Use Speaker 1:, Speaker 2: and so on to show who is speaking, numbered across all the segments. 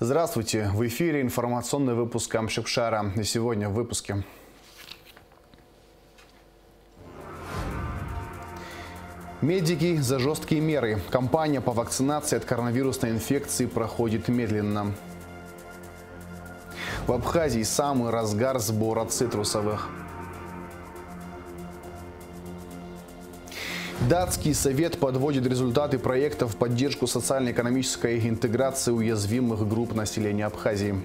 Speaker 1: Здравствуйте! В эфире информационный выпуск Амшикшара. И сегодня в выпуске. Медики за жесткие меры. Кампания по вакцинации от коронавирусной инфекции проходит медленно. В Абхазии самый разгар сбора цитрусовых. Датский совет подводит результаты проекта в поддержку социально-экономической интеграции уязвимых групп населения Абхазии.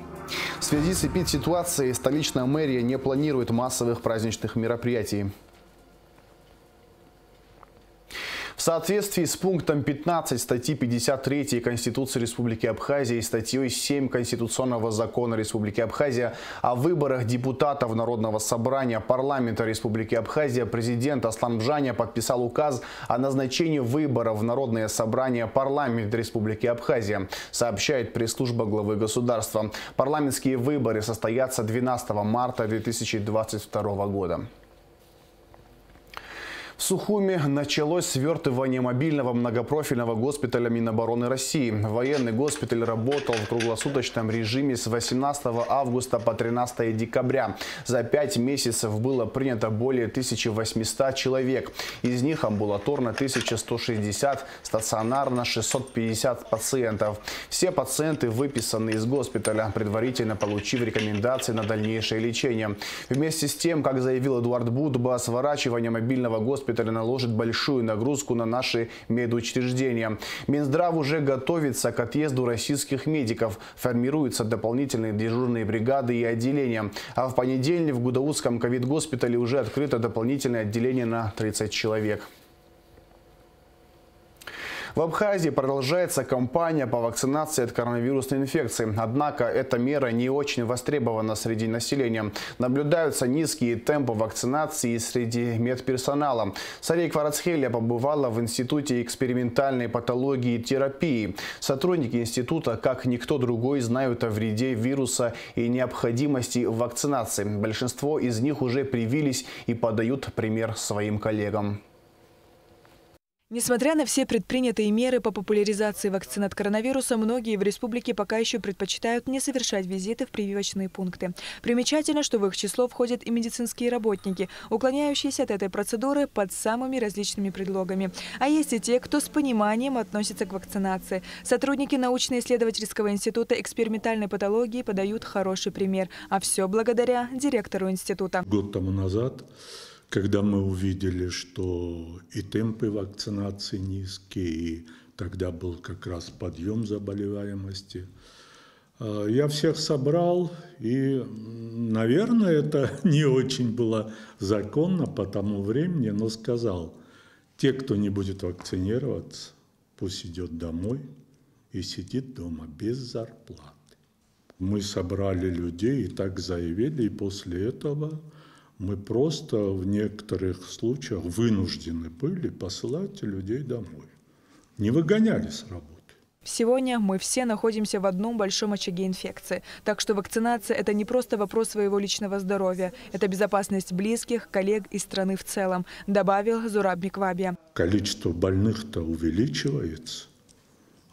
Speaker 1: В связи с эпидситуацией столичная мэрия не планирует массовых праздничных мероприятий. В соответствии с пунктом 15 статьи 53 Конституции Республики Абхазия и статьей 7 Конституционного закона Республики Абхазия о выборах депутатов Народного собрания парламента Республики Абхазия президент Аслан Бжаня подписал указ о назначении выборов в Народное собрание парламента Республики Абхазия, сообщает пресс-служба главы государства. Парламентские выборы состоятся 12 марта 2022 года. В Сухуми началось свертывание мобильного многопрофильного госпиталя Минобороны России. Военный госпиталь работал в круглосуточном режиме с 18 августа по 13 декабря. За 5 месяцев было принято более 1800 человек. Из них амбулаторно 1160, стационарно 650 пациентов. Все пациенты выписаны из госпиталя, предварительно получив рекомендации на дальнейшее лечение. Вместе с тем, как заявил Эдуард Будба, сворачивание мобильного госпиталя наложит большую нагрузку на наши медучреждения. Минздрав уже готовится к отъезду российских медиков. Формируются дополнительные дежурные бригады и отделения. А в понедельник в Гудаутском ковид-госпитале уже открыто дополнительное отделение на 30 человек. В Абхазии продолжается кампания по вакцинации от коронавирусной инфекции. Однако эта мера не очень востребована среди населения. Наблюдаются низкие темпы вакцинации среди медперсонала. Сарей Кварацхелия побывала в Институте экспериментальной патологии и терапии. Сотрудники института, как никто другой, знают о вреде вируса и необходимости вакцинации. Большинство из них уже привились и подают пример своим коллегам.
Speaker 2: Несмотря на все предпринятые меры по популяризации вакцин от коронавируса, многие в республике пока еще предпочитают не совершать визиты в прививочные пункты. Примечательно, что в их число входят и медицинские работники, уклоняющиеся от этой процедуры под самыми различными предлогами. А есть и те, кто с пониманием относится к вакцинации. Сотрудники научно-исследовательского института экспериментальной патологии подают хороший пример. А все благодаря директору института.
Speaker 3: Год тому назад, когда мы увидели, что и темпы вакцинации низкие, и тогда был как раз подъем заболеваемости, я всех собрал, и, наверное, это не очень было законно по тому времени, но сказал: те, кто не будет вакцинироваться, пусть идет домой и сидит дома без зарплаты. Мы собрали людей и так заявили, и после этого мы просто в некоторых случаях вынуждены были посылать людей домой. Не выгоняли с работы.
Speaker 2: Сегодня мы все находимся в одном большом очаге инфекции. Так что вакцинация – это не просто вопрос своего личного здоровья. Это безопасность близких, коллег и страны в целом, добавил Зураб Микваби.
Speaker 3: Количество больных-то увеличивается.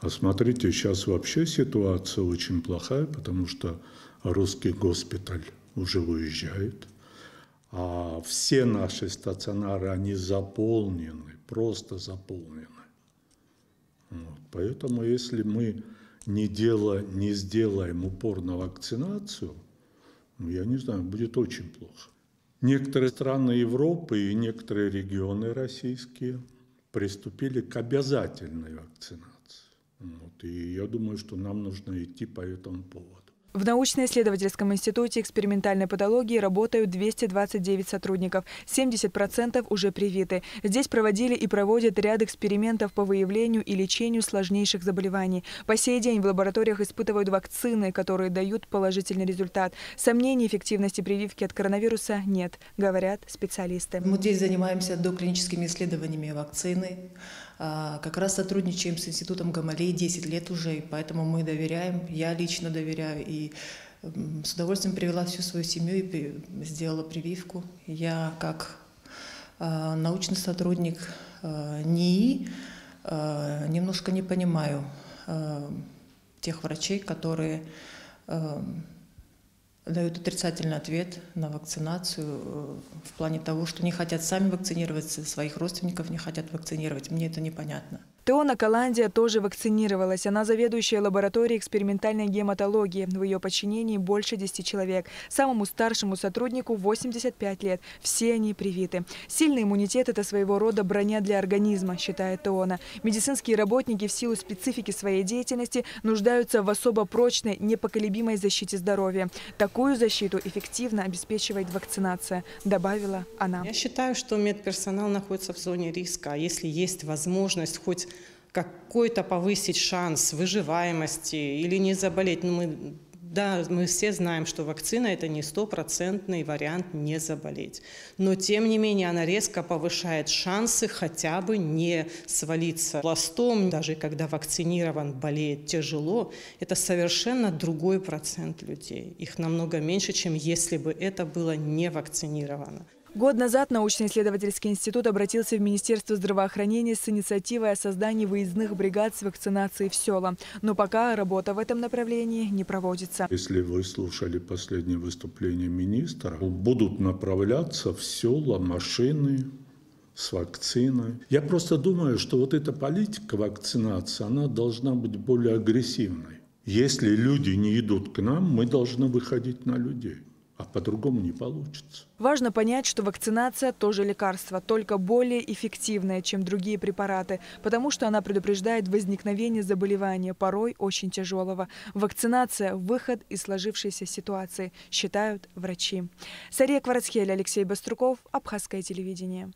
Speaker 3: А смотрите, сейчас вообще ситуация очень плохая, потому что русский госпиталь уже уезжает. А все наши стационары, они заполнены, просто заполнены. Вот. Поэтому если мы не сделаем упор на вакцинацию, я не знаю, будет очень плохо. Некоторые страны Европы и некоторые регионы российские приступили к обязательной вакцинации. Вот. И я думаю, что нам нужно идти по этому поводу.
Speaker 2: В научно-исследовательском институте экспериментальной патологии работают 229 сотрудников. 70% уже привиты. Здесь проводили и проводят ряд экспериментов по выявлению и лечению сложнейших заболеваний. По сей день в лабораториях испытывают вакцины, которые дают положительный результат. Сомнений эффективности прививки от коронавируса нет, говорят специалисты.
Speaker 4: Мы здесь занимаемся доклиническими исследованиями вакцины. Как раз сотрудничаем с институтом Гамалеи 10 лет уже, и поэтому мы доверяем, я лично доверяю, и с удовольствием привела всю свою семью и сделала прививку. Я как научный сотрудник НИИ немножко не понимаю тех врачей, которые дают отрицательный ответ на вакцинацию в плане того, что не хотят сами вакцинироваться, своих родственников не хотят вакцинировать. Мне это непонятно.
Speaker 2: Теона Каландия тоже вакцинировалась. Она заведующая лабораторией экспериментальной гематологии. В ее подчинении больше 10 человек. Самому старшему сотруднику 85 лет. Все они привиты. Сильный иммунитет – это своего рода броня для организма, считает Теона. Медицинские работники в силу специфики своей деятельности нуждаются в особо прочной, непоколебимой защите здоровья. Такую защиту эффективно обеспечивает вакцинация, добавила она.
Speaker 5: Я считаю, что медперсонал находится в зоне риска. А если есть возможность хоть какой-то повысить шанс выживаемости или не заболеть. Мы все знаем, что вакцина – это не стопроцентный вариант не заболеть. Но, тем не менее, она резко повышает шансы хотя бы не свалиться пластом. Даже когда вакцинирован болеет тяжело, это совершенно другой процент людей. Их намного меньше, чем если бы это было не вакцинировано.
Speaker 2: Год назад научно-исследовательский институт обратился в Министерство здравоохранения с инициативой о создании выездных бригад с вакцинацией в села. Но пока работа в этом направлении не проводится.
Speaker 3: Если вы слушали последнее выступление министра, будут направляться в села машины с вакциной. Я просто думаю, что вот эта политика вакцинации, она должна быть более агрессивной. Если люди не идут к нам, мы должны выходить на людей. А по-другому не получится.
Speaker 2: Важно понять, что вакцинация тоже лекарство, только более эффективное, чем другие препараты, потому что она предупреждает возникновение заболевания, порой очень тяжелого. Вакцинация – выход из сложившейся ситуации, считают врачи. Сария Кварацхель, Алексей Баструков, Абхазское телевидение.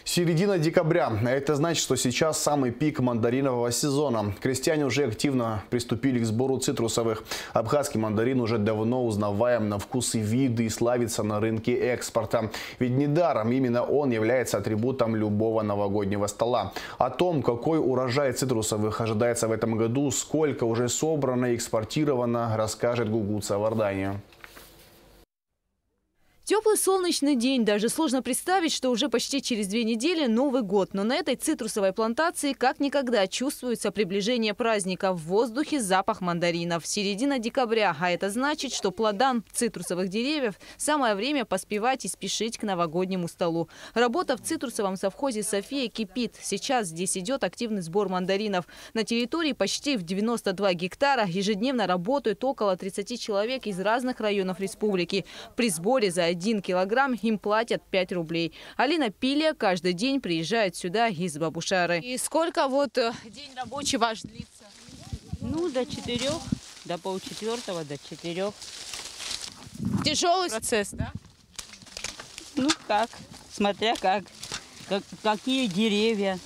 Speaker 1: Середина декабря. Это значит, что сейчас самый пик мандаринового сезона. Крестьяне уже активно приступили к сбору цитрусовых. Абхазский мандарин уже давно узнаваем на вкус и виды и славится на рынке экспорта. Ведь недаром именно он является атрибутом любого новогоднего стола. О том, какой урожай цитрусовых ожидается в этом году, сколько уже собрано и экспортировано, расскажет Гугуца Вардания.
Speaker 6: Теплый солнечный день. Даже сложно представить, что уже почти через 2 недели Новый год. Но на этой цитрусовой плантации как никогда чувствуется приближение праздника. В воздухе запах мандаринов. Середина декабря. А это значит, что плодам цитрусовых деревьев самое время поспевать и спешить к новогоднему столу. Работа в цитрусовом совхозе «София» кипит. Сейчас здесь идет активный сбор мандаринов. На территории почти в 92 гектара ежедневно работают около 30 человек из разных районов республики. При сборе за 1 килограмм им платят 5 рублей. Алина Пилия каждый день приезжает сюда из Бабушары. И сколько день рабочий ваш длится?
Speaker 7: До 4, до полчетвертого, до 4.
Speaker 6: Тяжелый процесс, да?
Speaker 7: Так, смотря какие деревья,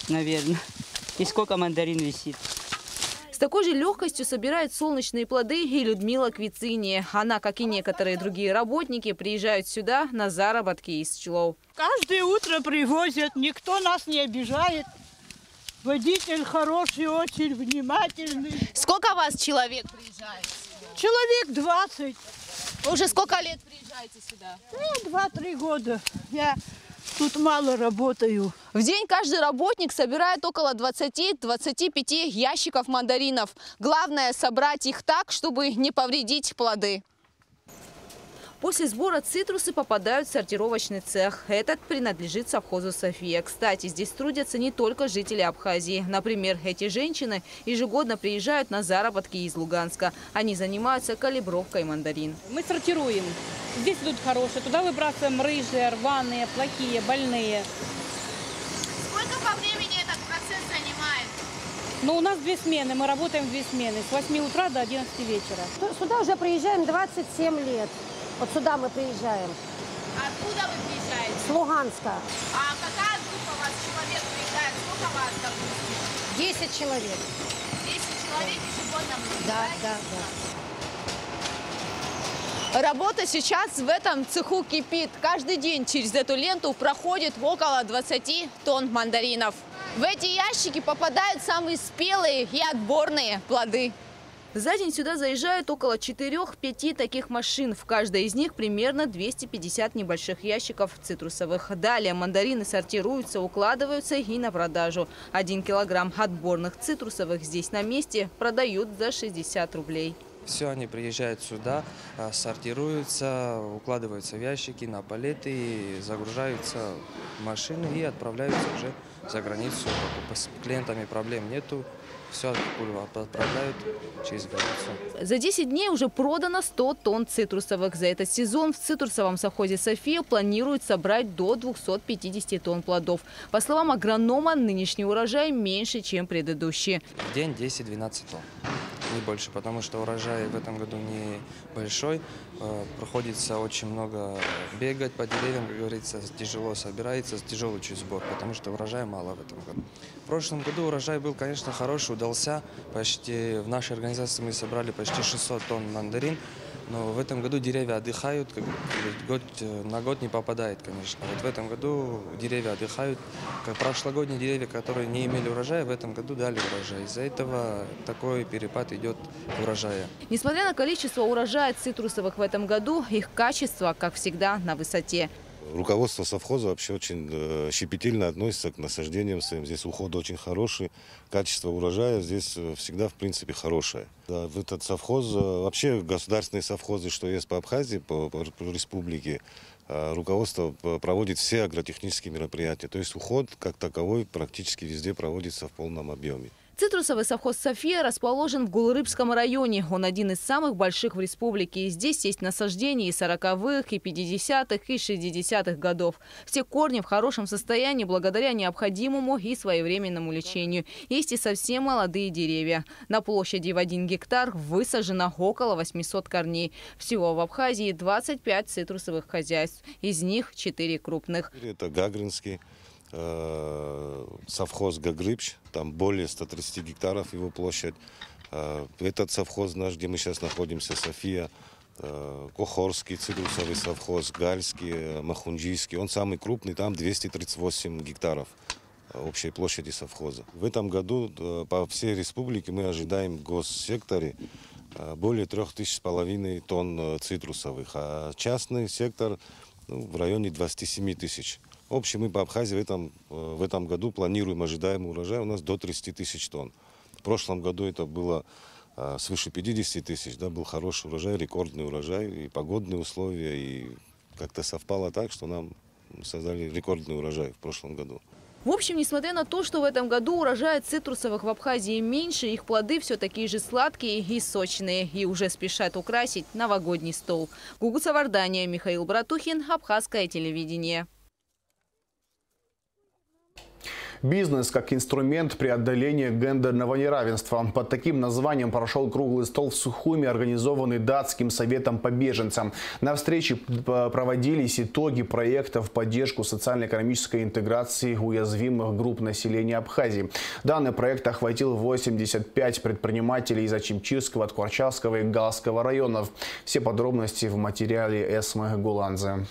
Speaker 7: наверное, и сколько мандарин висит.
Speaker 6: С такой же легкостью собирает солнечные плоды и Людмила Квицини. Она, как и некоторые другие работники, приезжают сюда на заработки из пчелов.
Speaker 8: Каждое утро привозят, никто нас не обижает. Водитель хороший, очень внимательный.
Speaker 6: Сколько вас человек приезжает?
Speaker 8: Человек 20.
Speaker 6: Вы уже сколько лет приезжаете сюда?
Speaker 8: 2-3 года. Я тут мало работаю.
Speaker 6: В день каждый работник собирает около 20-25 ящиков мандаринов. Главное – собрать их так, чтобы не повредить плоды. После сбора цитрусы попадают в сортировочный цех. Этот принадлежит совхозу «София». Кстати, здесь трудятся не только жители Абхазии. Например, эти женщины ежегодно приезжают на заработки из Луганска. Они занимаются калибровкой мандарин.
Speaker 9: Мы сортируем. Здесь идут хорошие, туда выбрасываем рыжие, рваные, плохие, больные.
Speaker 6: Сколько по времени этот процесс занимает?
Speaker 9: У нас 2 смены, мы работаем 2 смены, с 8 утра до 11 вечера.
Speaker 10: Сюда уже приезжаем 27 лет. Вот сюда мы приезжаем.
Speaker 6: Откуда вы приезжаете?
Speaker 10: С Луганска.
Speaker 6: А какая группа вас человек приезжает? Сколько вас, допустим?
Speaker 10: 10 человек.
Speaker 6: 10 человек ежегодно вы
Speaker 10: Да.
Speaker 6: Работа сейчас в этом цеху кипит. Каждый день через эту ленту проходит около 20 тонн мандаринов. В эти ящики попадают самые спелые и отборные плоды. За день сюда заезжают около 4-5 таких машин. В каждой из них примерно 250 небольших ящиков цитрусовых. Далее мандарины сортируются, укладываются и на продажу. 1 килограмм отборных цитрусовых здесь на месте продают за 60 рублей.
Speaker 11: Все, они приезжают сюда, сортируются, укладываются в ящики, на палеты, загружаются в машины и отправляются уже за границу. С клиентами проблем нету. Все отправляют через границу.
Speaker 6: За 10 дней уже продано 100 тонн цитрусовых. За этот сезон в цитрусовом совхозе «София» планируют собрать до 250 тонн плодов. По словам агронома, нынешний урожай меньше, чем предыдущий.
Speaker 11: В день 10-12 тонн. Не больше, потому что урожай в этом году не большой. Приходится очень много бегать по деревьям, как говорится, тяжело собирается, тяжелый чуть сбор, потому что урожая мало в этом году. В прошлом году урожай был, конечно, хороший, удался. Почти в нашей организации мы собрали почти 600 тонн мандарин. Но в этом году деревья отдыхают, на год не попадает, конечно. Вот в этом году деревья отдыхают. Как прошлогодние деревья, которые не имели урожая, в этом году дали урожай. Из-за этого такой перепад идет урожая.
Speaker 6: Несмотря на количество урожая цитрусовых в этом году, их качество, как всегда, на высоте.
Speaker 12: Руководство совхоза вообще очень щепетильно относится к насаждениям своим. Здесь уход очень хороший, качество урожая здесь всегда, в принципе, хорошее. Да, в этот совхоз, вообще государственные совхозы, что есть по Абхазии, по республике, руководство проводит все агротехнические мероприятия. То есть уход как таковой практически везде проводится в полном объеме.
Speaker 6: Цитрусовый совхоз «София» расположен в Гулрыбском районе. Он один из самых больших в республике. Здесь есть насаждения и 40-х, и 50-х, и 60-х годов. Все корни в хорошем состоянии благодаря необходимому и своевременному лечению. Есть и совсем молодые деревья. На площади в 1 гектар высажено около 800 корней. Всего в Абхазии 25 цитрусовых хозяйств. Из них 4 крупных.
Speaker 12: Это Гагринский совхоз Гагрыбч, там более 130 гектаров его площадь. Этот совхоз наш, где мы сейчас находимся, «София», Кохорский цитрусовый совхоз, Гальский, Махунджийский, он самый крупный, там 238 гектаров общей площади совхоза. В этом году по всей республике мы ожидаем в госсекторе более 3500 тонн цитрусовых, а частный сектор в районе 27 тысяч. В общем, мы по Абхазии в этом году планируем ожидаемый урожай у нас до 30 тысяч тонн. В прошлом году это было свыше 50 тысяч, да, был хороший урожай, рекордный урожай, и погодные условия, и как-то совпало так, что нам создали рекордный урожай в прошлом году.
Speaker 6: В общем, несмотря на то, что в этом году урожая цитрусовых в Абхазии меньше, их плоды все такие же сладкие и сочные, и уже спешат украсить новогодний стол. Гугуца Вардания, Михаил Братухин, Абхазское телевидение.
Speaker 1: Бизнес как инструмент преодоления гендерного неравенства. Под таким названием прошел круглый стол в Сухуми, организованный Датским советом по беженцам. На встрече проводились итоги проекта в поддержку социально-экономической интеграции уязвимых групп населения Абхазии. Данный проект охватил 85 предпринимателей из Ачимчирского, Тхуарчалского и Галского районов. Все подробности в материале Эсмы Гуланзе.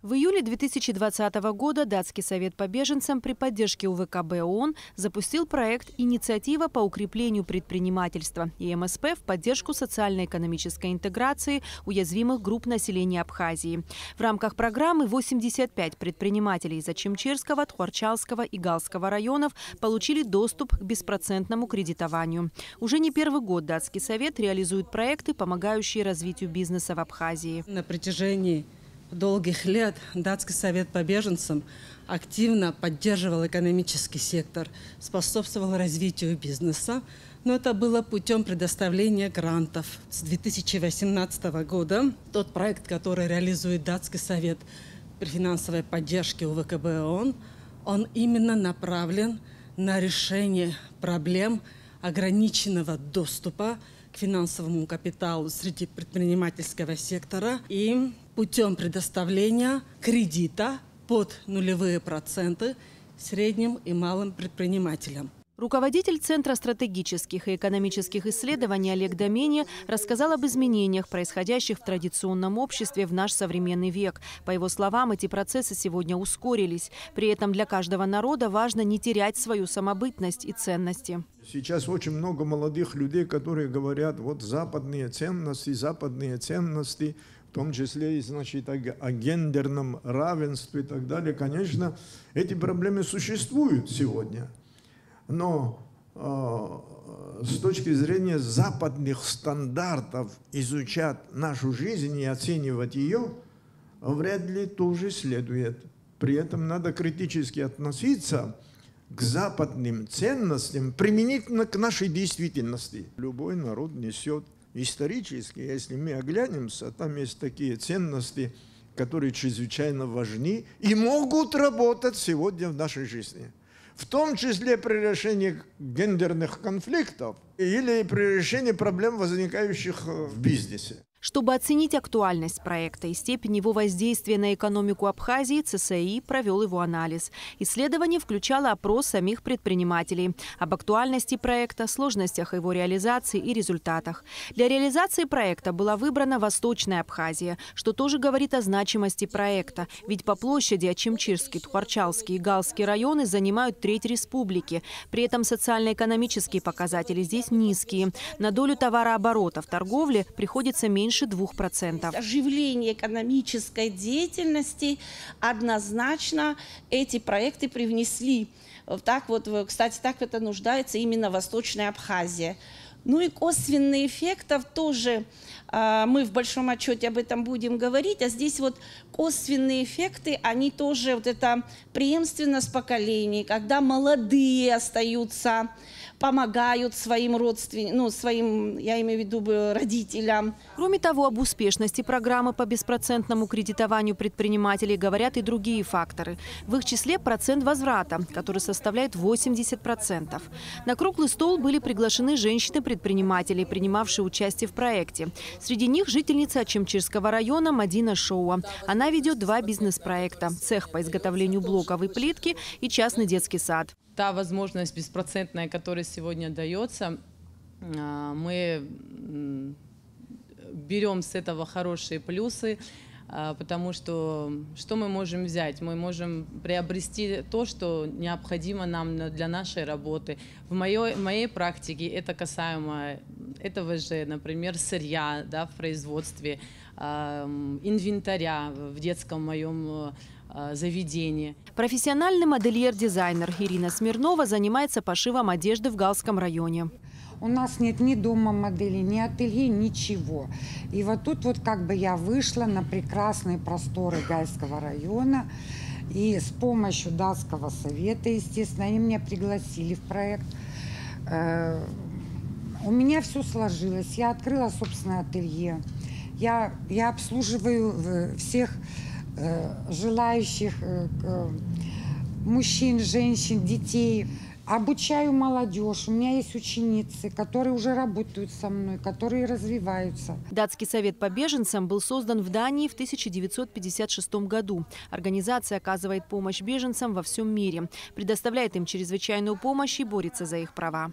Speaker 13: В июле 2020 года Датский совет по беженцам при поддержке УВКБ ООН запустил проект «Инициатива по укреплению предпринимательства» и МСП в поддержку социально-экономической интеграции уязвимых групп населения Абхазии. В рамках программы 85 предпринимателей из Ачимчирского, Тхуарчалского и Галского районов получили доступ к беспроцентному кредитованию. Уже не первый год Датский совет реализует проекты, помогающие развитию бизнеса в Абхазии.
Speaker 5: На протяжении долгих лет Датский совет по беженцам активно поддерживал экономический сектор, способствовал развитию бизнеса, но это было путем предоставления грантов. С 2018 года тот проект, который реализует Датский совет при финансовой поддержке УВКБ ООН, он именно направлен на решение проблем ограниченного доступа к финансовому капиталу среди предпринимательского сектора и путем предоставления кредита под 0% средним и малым предпринимателям.
Speaker 13: Руководитель Центра стратегических и экономических исследований Олег Домени рассказал об изменениях, происходящих в традиционном обществе в наш современный век. По его словам, эти процессы сегодня ускорились. При этом для каждого народа важно не терять свою самобытность и ценности.
Speaker 14: Сейчас очень много молодых людей, которые говорят, вот западные ценности, в том числе, значит, о гендерном равенстве и так далее. Конечно, эти проблемы существуют сегодня. Но с точки зрения западных стандартов изучать нашу жизнь и оценивать ее, вряд ли тоже следует. При этом надо критически относиться к западным ценностям применительно к нашей действительности. Любой народ несет исторически, если мы оглянемся, там есть такие ценности, которые чрезвычайно важны и могут работать сегодня в нашей жизни. В том числе при решении гендерных конфликтов или при решении проблем, возникающих в бизнесе.
Speaker 13: Чтобы оценить актуальность проекта и степень его воздействия на экономику Абхазии, ЦСИ провел его анализ. Исследование включало опрос самих предпринимателей об актуальности проекта, сложностях его реализации и результатах. Для реализации проекта была выбрана Восточная Абхазия, что тоже говорит о значимости проекта. Ведь по площади Очимчирский, Тхуарчалский и Галский районы занимают треть республики. При этом социально-экономические показатели здесь низкие. На долю товарооборота в торговле приходится меньше 2%.
Speaker 15: Оживление экономической деятельности однозначно эти проекты привнесли. Так вот, кстати, так это нуждается именно Восточная Абхазия. Ну и косвенные эффектов тоже, мы в большом отчете об этом будем говорить, а здесь вот косвенные эффекты, они тоже, вот это преемственность поколений, когда молодые остаются, помогают своим родственникам, своим, я имею в виду, родителям.
Speaker 13: Кроме того, об успешности программы по беспроцентному кредитованию предпринимателей говорят и другие факторы. В их числе процент возврата, который составляет 80%. На круглый стол были приглашены женщины-предприниматели, принимавшие участие в проекте. Среди них жительница Очимчирского района Мадина Шоуа. Она ведет 2 бизнес-проекта – цех по изготовлению блоковой плитки и частный детский сад.
Speaker 16: Та возможность беспроцентная, которая сегодня дается, мы берем с этого хорошие плюсы, потому что мы можем взять? Мы можем приобрести то, что необходимо нам для нашей работы. В моей практике это касаемо этого же, например, сырья, да, в производстве, инвентаря в детском моем заведении.
Speaker 13: Профессиональный модельер-дизайнер Ирина Смирнова занимается пошивом одежды в Галском районе.
Speaker 17: У нас нет ни дома модели, ни ателье, ничего. И вот тут вот как бы я вышла на прекрасные просторы Гальского района. И с помощью Датского совета, естественно, они меня пригласили в проект. У меня все сложилось. Я открыла собственное ателье. Я обслуживаю всех желающих мужчин, женщин, детей. Обучаю молодежь. У меня есть ученицы, которые уже работают со мной, которые развиваются.
Speaker 13: Датский совет по беженцам был создан в Дании в 1956 году. Организация оказывает помощь беженцам во всем мире, предоставляет им чрезвычайную помощь и борется за их права.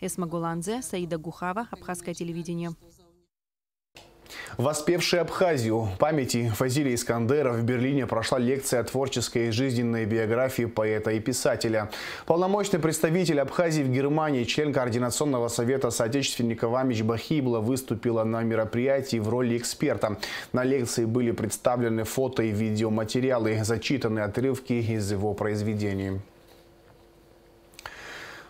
Speaker 13: Эсма Гуланзе, Саида Гухава, Абхазское телевидение.
Speaker 1: Воспевший Абхазию памяти Фазилия Искандера в Берлине прошла лекция о творческой и жизненной биографии поэта и писателя. Полномочный представитель Абхазии в Германии, член Координационного совета соотечественников Амич Бахибла выступила на мероприятии в роли эксперта. На лекции были представлены фото и видеоматериалы, зачитаны отрывки из его произведений.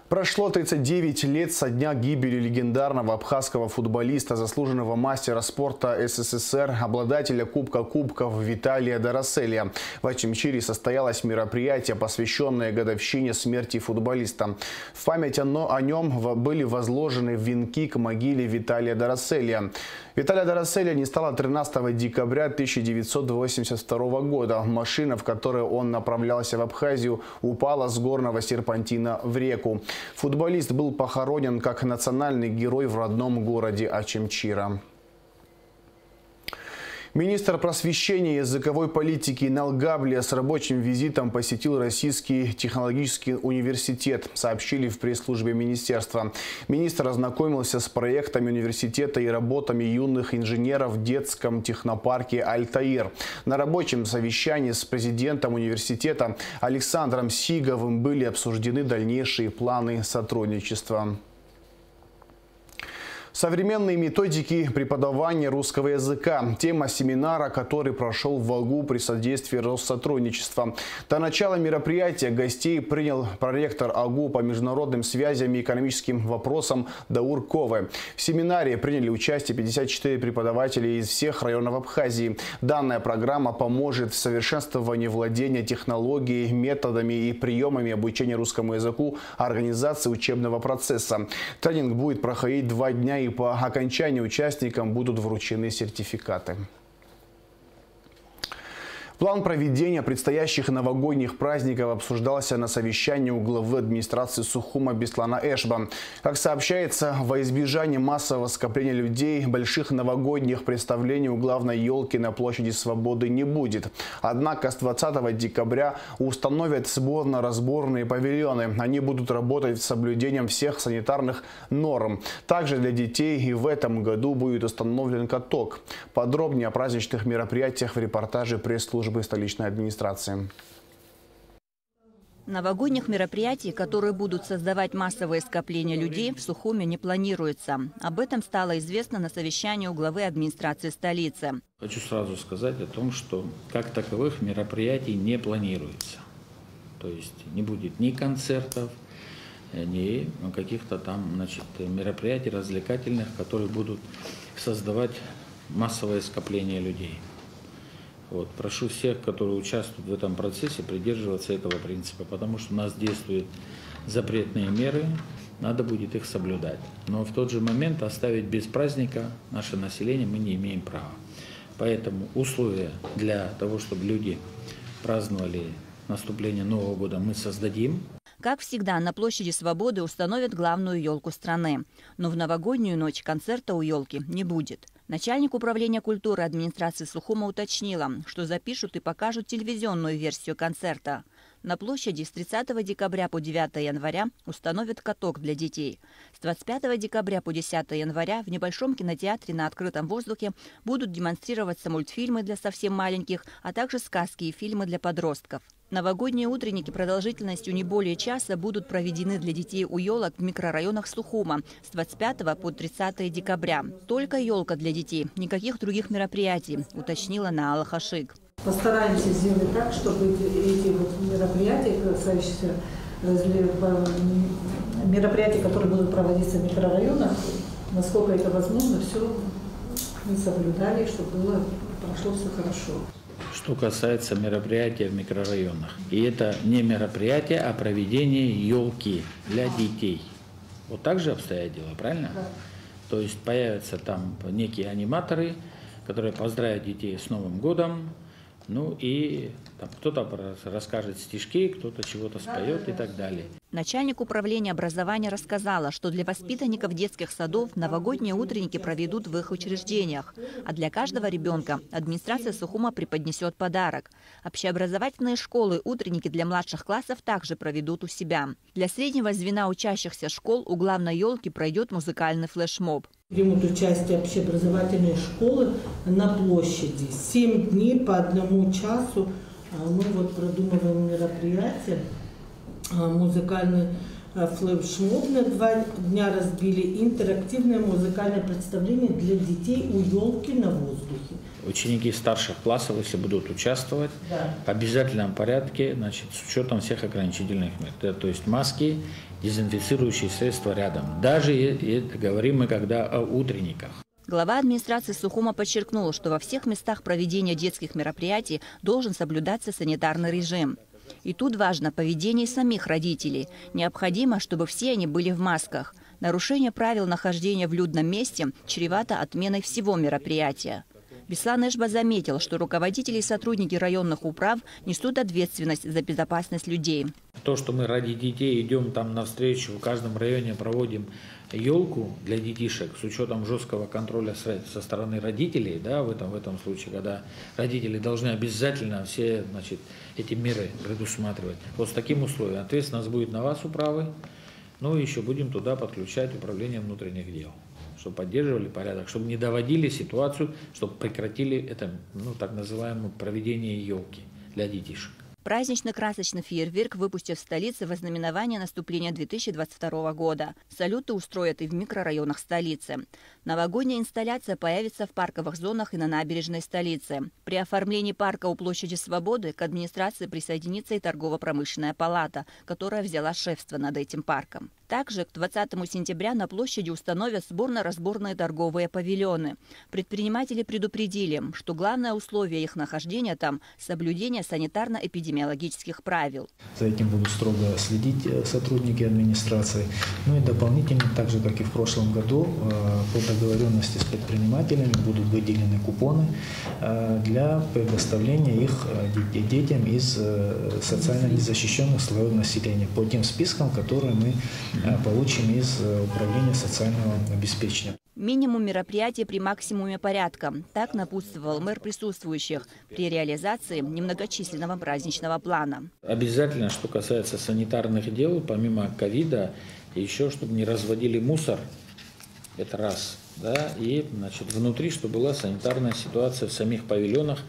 Speaker 1: Прошло 39 лет со дня гибели легендарного абхазского футболиста, заслуженного мастера спорта СССР, обладателя Кубка Кубков Виталия Дороселия. В Очимчире состоялось мероприятие, посвященное годовщине смерти футболиста. В память о нем были возложены венки к могиле Виталия Дороселия. Виталия Дороселия не стало 13 декабря 1982 года. Машина, в которой он направлялся в Абхазию, упала с горного серпантина в реку. Футболист был похоронен как национальный герой в родном городе Очимчира. Министр просвещения и языковой политики Налгаблия с рабочим визитом посетил Российский технологический университет, сообщили в пресс-службе министерства. Министр ознакомился с проектами университета и работами юных инженеров в детском технопарке «Альтаир». На рабочем совещании с президентом университета Александром Сиговым были обсуждены дальнейшие планы сотрудничества. Современные методики преподавания русского языка. Тема семинара, который прошел в Волгу при содействии Россотрудничества. До начала мероприятия гостей принял проректор АГУ по международным связям и экономическим вопросам Даур Ковы. В семинаре приняли участие 54 преподавателя из всех районов Абхазии. Данная программа поможет в совершенствовании владения технологией, методами и приемами обучения русскому языку, организации учебного процесса. Тренинг будет проходить 2 дня, и по окончании участникам будут вручены сертификаты. План проведения предстоящих новогодних праздников обсуждался на совещании у главы администрации Сухума Беслана Эшба. Как сообщается, во избежание массового скопления людей больших новогодних представлений у главной елки на площади Свободы не будет. Однако с 20 декабря установят сборно-разборные павильоны. Они будут работать с соблюдением всех санитарных норм. Также для детей и в этом году будет установлен каток. Подробнее о праздничных мероприятиях в репортаже пресс-службы столичной администрации.
Speaker 18: Новогодних мероприятий, которые будут создавать массовые скопления людей, в Сухуме не планируется. Об этом стало известно на совещании у главы администрации столицы.
Speaker 19: Хочу сразу сказать о том, что как таковых мероприятий не планируется. То есть не будет ни концертов, ни каких-то там, мероприятий развлекательных, которые будут создавать массовое скопление людей. Прошу всех, которые участвуют в этом процессе, придерживаться этого принципа, потому что у нас действуют запретные меры, надо будет их соблюдать. Но в тот же момент оставить без праздника наше население мы не имеем права. Поэтому условия для того, чтобы люди праздновали наступление Нового года, мы создадим.
Speaker 18: Как всегда, на площади Свободы установят главную елку страны. Но в новогоднюю ночь концерта у елки не будет. Начальник управления культуры администрации Сухума уточнила, что запишут и покажут телевизионную версию концерта. На площади с 30 декабря по 9 января установят каток для детей. С 25 декабря по 10 января в небольшом кинотеатре на открытом воздухе будут демонстрироваться мультфильмы для совсем маленьких, а также сказки и фильмы для подростков. Новогодние утренники продолжительностью не более часа будут проведены для детей у елок в микрорайонах Сухума с 25 по 30 декабря. Только елка для детей, никаких других мероприятий, уточнила Наала Хашик.
Speaker 20: Постараемся сделать так, чтобы эти мероприятия, касающиеся мероприятий, которые будут проводиться в микрорайонах, насколько это возможно, все мы соблюдали, чтобы прошло все хорошо.
Speaker 19: Что касается мероприятия в микрорайонах. И это не мероприятие, а проведение елки для детей. Вот так же обстоят дела, правильно? Да. То есть появятся там некие аниматоры, которые поздравят детей с Новым годом. Ну и кто-то расскажет стишки, кто-то чего-то споет и так далее.
Speaker 18: Начальник управления образования рассказала, что для воспитанников детских садов новогодние утренники проведут в их учреждениях. А для каждого ребенка администрация Сухума преподнесет подарок. Общеобразовательные школы утренники для младших классов также проведут у себя. Для среднего звена учащихся школ у главной елки пройдет музыкальный флешмоб.
Speaker 20: Примут участие общеобразовательные школы на площади. 7 дней по 1 часу мы продумываем мероприятие. Музыкальный флешмоб на 2 дня разбили, интерактивное музыкальное представление для детей у елки на воздухе.
Speaker 19: Ученики старших классов, если будут участвовать, в обязательном порядке, с учетом всех ограничительных мер. То есть маски, дезинфицирующие средства рядом. Даже говорим мы когда о утренниках.
Speaker 18: Глава администрации Сухума подчеркнул, что во всех местах проведения детских мероприятий должен соблюдаться санитарный режим. И тут важно поведение самих родителей. Необходимо, чтобы все они были в масках. Нарушение правил нахождения в людном месте чревато отменой всего мероприятия. Беслан Эшба заметил, что руководители и сотрудники районных управ несут ответственность за безопасность людей.
Speaker 19: То, что мы ради детей идем там навстречу, в каждом районе проводим елку для детишек с учетом жесткого контроля со стороны родителей, да, в этом случае, когда родители должны обязательно все, значит, эти меры предусматривать. Вот с таким условием ответственность будет на вас, управы, но еще будем туда подключать управление внутренних дел, чтобы поддерживали порядок, чтобы не доводили ситуацию, чтобы прекратили это, так называемое проведение елки для детишек.
Speaker 18: Празднично-красочный фейерверк выпустят в столице во знаменование наступления 2022 года. Салюты устроят и в микрорайонах столицы. Новогодняя инсталляция появится в парковых зонах и на набережной столицы. При оформлении парка у площади Свободы к администрации присоединится и торгово-промышленная палата, которая взяла шефство над этим парком. Также к 20 сентября на площади установят сборно-разборные торговые павильоны. Предприниматели предупредили, что главное условие их нахождения там – соблюдение санитарно-эпидемиологических правил.
Speaker 21: За этим будут строго следить сотрудники администрации. Ну и дополнительно, так же как и в прошлом году, по договоренности с предпринимателями будут выделены купоны для предоставления их детям из социально незащищенных слоев населения по тем спискам, которые мы получим из управления социального обеспечения.
Speaker 18: Минимум мероприятий при максимуме порядка. Так напутствовал мэр присутствующих при реализации немногочисленного праздничного плана.
Speaker 19: Обязательно, что касается санитарных дел, помимо ковида, еще чтобы не разводили мусор, это раз, да, и значит, внутри, чтобы была санитарная ситуация в самих павильонах,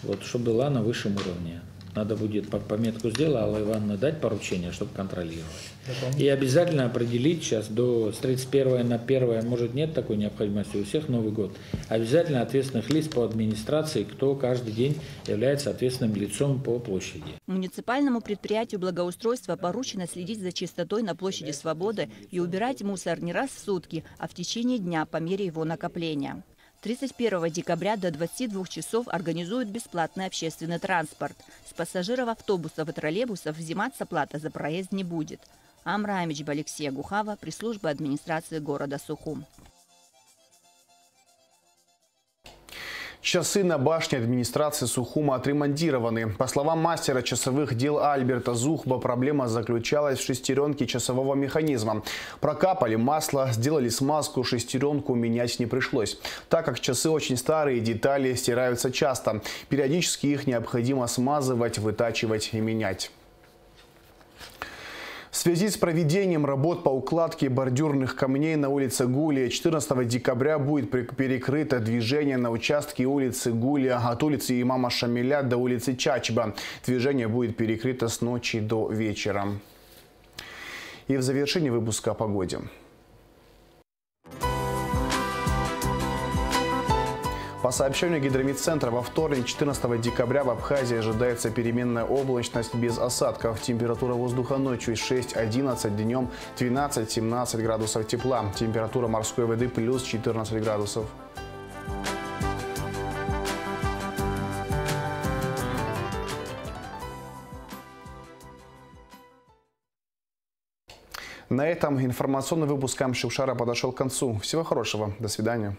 Speaker 19: вот, чтобы была на высшем уровне. Надо будет пометку сделать, Алла Ивановна дать поручение, чтобы контролировать. И обязательно определить сейчас с 31 на 1, может нет такой необходимости, у всех Новый год, обязательно ответственных лиц по администрации, кто каждый день является ответственным лицом по площади.
Speaker 18: Муниципальному предприятию благоустройства поручено следить за чистотой на площади Свободы и убирать мусор не раз в сутки, а в течение дня по мере его накопления. 31 декабря до 22 часов организуют бесплатный общественный транспорт. С пассажиров автобусов и троллейбусов взиматься плата за проезд не будет. Амра Амичба, Алексея Гухава, пресс-служба администрации города Сухум.
Speaker 1: Часы на башне администрации Сухума отремонтированы. По словам мастера часовых дел Альберта Зухба, проблема заключалась в шестеренке часового механизма. Прокапали масло, сделали смазку, шестеренку менять не пришлось. Так как часы очень старые, детали стираются часто. Периодически их необходимо смазывать, вытачивать и менять. В связи с проведением работ по укладке бордюрных камней на улице Гулия 14 декабря будет перекрыто движение на участке улицы Гулия от улицы Имама Шамиля до улицы Чачба. Движение будет перекрыто с ночи до вечера. И в завершении выпуска о погоде. По сообщению Гидрометцентра, во вторник, 14 декабря в Абхазии ожидается переменная облачность без осадков. Температура воздуха ночью 6-11, днем 12-17 градусов тепла. Температура морской воды плюс 14 градусов. На этом информационный выпуск Камчи-Ушара подошел к концу. Всего хорошего. До свидания.